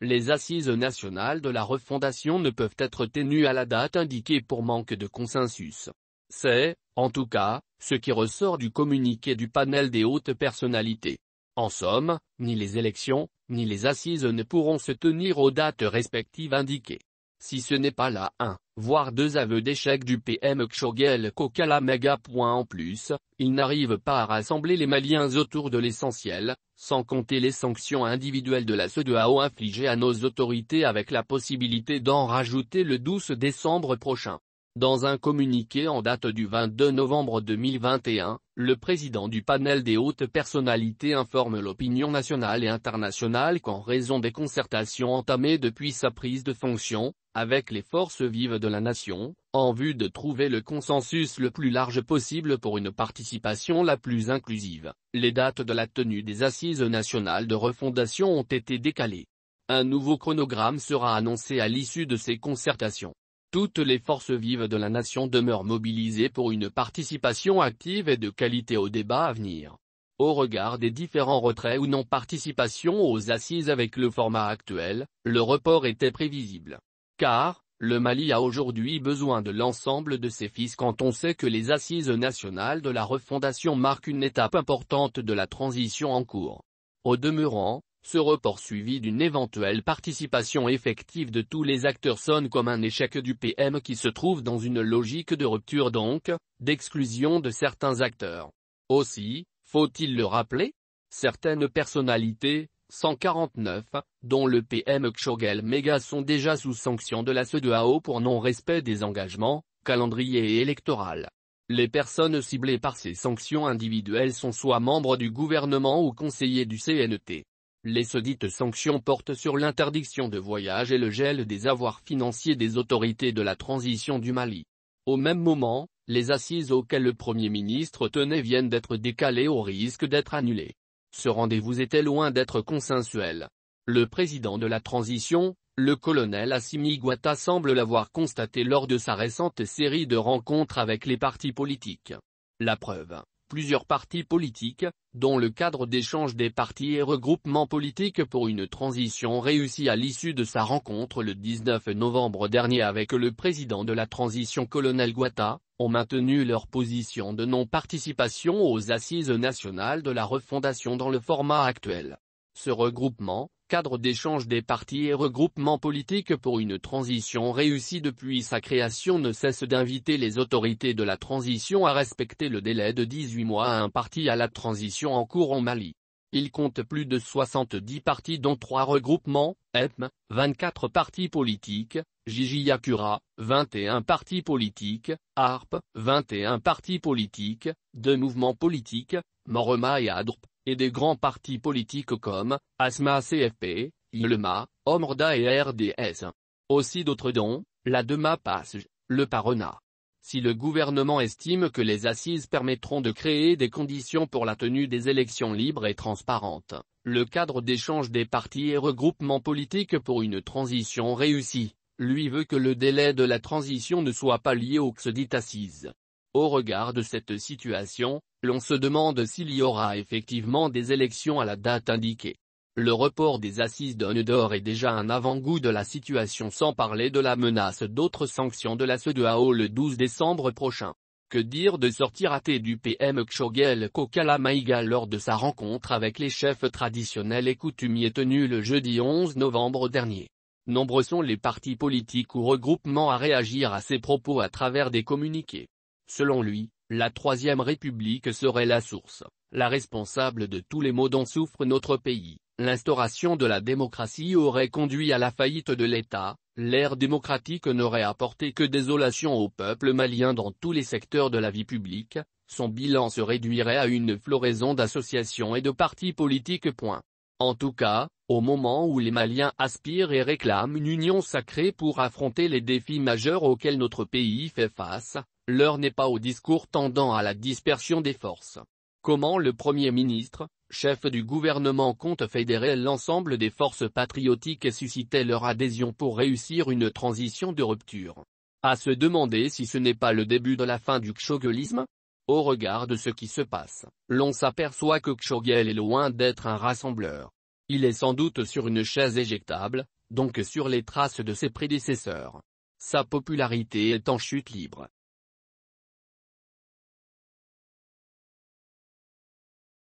Les assises nationales de la refondation ne peuvent être tenues à la date indiquée pour manque de consensus. C'est, en tout cas, ce qui ressort du communiqué du panel des hautes personnalités. En somme, ni les élections, ni les assises ne pourront se tenir aux dates respectives indiquées. Si ce n'est pas là un, voire deux aveux d'échec du PM Kshogel Kokala Mega. En plus, il n'arrive pas à rassembler les Maliens autour de l'essentiel, sans compter les sanctions individuelles de la CEDEAO infligées à nos autorités avec la possibilité d'en rajouter le 12 décembre prochain. Dans un communiqué en date du 22 novembre 2021, le président du panel des hautes personnalités informe l'opinion nationale et internationale qu'en raison des concertations entamées depuis sa prise de fonction, avec les forces vives de la nation, en vue de trouver le consensus le plus large possible pour une participation la plus inclusive, les dates de la tenue des assises nationales de refondation ont été décalées. Un nouveau chronogramme sera annoncé à l'issue de ces concertations. Toutes les forces vives de la nation demeurent mobilisées pour une participation active et de qualité au débat à venir. Au regard des différents retraits ou non-participation aux assises avec le format actuel, le report était prévisible. Car, le Mali a aujourd'hui besoin de l'ensemble de ses fils quand on sait que les assises nationales de la refondation marquent une étape importante de la transition en cours. Au demeurant, ce report suivi d'une éventuelle participation effective de tous les acteurs sonne comme un échec du PM qui se trouve dans une logique de rupture donc, d'exclusion de certains acteurs. Aussi, faut-il le rappeler? Certaines personnalités, 149, dont le PM Kshogel Mega sont déjà sous sanction de la CEDEAO pour non-respect des engagements, calendrier électoral. Les personnes ciblées par ces sanctions individuelles sont soit membres du gouvernement ou conseillers du CNT. Les sedites sanctions portent sur l'interdiction de voyage et le gel des avoirs financiers des autorités de la transition du Mali. Au même moment, les assises auxquelles le Premier ministre tenait viennent d'être décalées au risque d'être annulées. Ce rendez-vous était loin d'être consensuel. Le président de la transition, le colonel Assimi Goïta semble l'avoir constaté lors de sa récente série de rencontres avec les partis politiques. La preuve. Plusieurs partis politiques, dont le cadre d'échange des partis et regroupements politiques pour une transition réussie à l'issue de sa rencontre le 19 novembre dernier avec le président de la transition colonel Goïta, ont maintenu leur position de non-participation aux assises nationales de la refondation dans le format actuel. Ce regroupement, cadre d'échange des partis et regroupements politiques pour une transition réussie depuis sa création ne cesse d'inviter les autorités de la transition à respecter le délai de 18 mois imparti à la transition en cours en Mali. Il compte plus de 70 partis dont 3 regroupements, EPM, 24 partis politiques, Jijiyakura, 21 partis politiques, ARP, 21 partis politiques, 2 mouvements politiques, Morema et ADRP, et des grands partis politiques comme, ASMA CFP, ILMA, OMRDA et RDS. Aussi d'autres dont, la DEMA PASJ, le PARENA. Si le gouvernement estime que les assises permettront de créer des conditions pour la tenue des élections libres et transparentes, le cadre d'échange des partis et regroupements politiques pour une transition réussie, lui veut que le délai de la transition ne soit pas lié aux dites assises. Au regard de cette situation, l'on se demande s'il y aura effectivement des élections à la date indiquée. Le report des assises donne d'or est déjà un avant-goût de la situation sans parler de la menace d'autres sanctions de la CEDEAO le 12 décembre prochain. Que dire de sortie ratée du PM Kshogel Kokala Maïga lors de sa rencontre avec les chefs traditionnels et coutumiers tenue le jeudi 11 novembre dernier. Nombreux sont les partis politiques ou regroupements à réagir à ces propos à travers des communiqués. Selon lui, la Troisième République serait la source, la responsable de tous les maux dont souffre notre pays. L'instauration de la démocratie aurait conduit à la faillite de l'État, l'ère démocratique n'aurait apporté que désolation au peuple malien dans tous les secteurs de la vie publique, son bilan se réduirait à une floraison d'associations et de partis politiques. En tout cas, au moment où les Maliens aspirent et réclament une union sacrée pour affronter les défis majeurs auxquels notre pays fait face, l'heure n'est pas au discours tendant à la dispersion des forces. Comment le Premier ministre, chef du gouvernement compte fédérer l'ensemble des forces patriotiques et susciter leur adhésion pour réussir une transition de rupture? À se demander si ce n'est pas le début de la fin du kshogelisme? Au regard de ce qui se passe, l'on s'aperçoit que Kshogel est loin d'être un rassembleur. Il est sans doute sur une chaise éjectable, donc sur les traces de ses prédécesseurs. Sa popularité est en chute libre.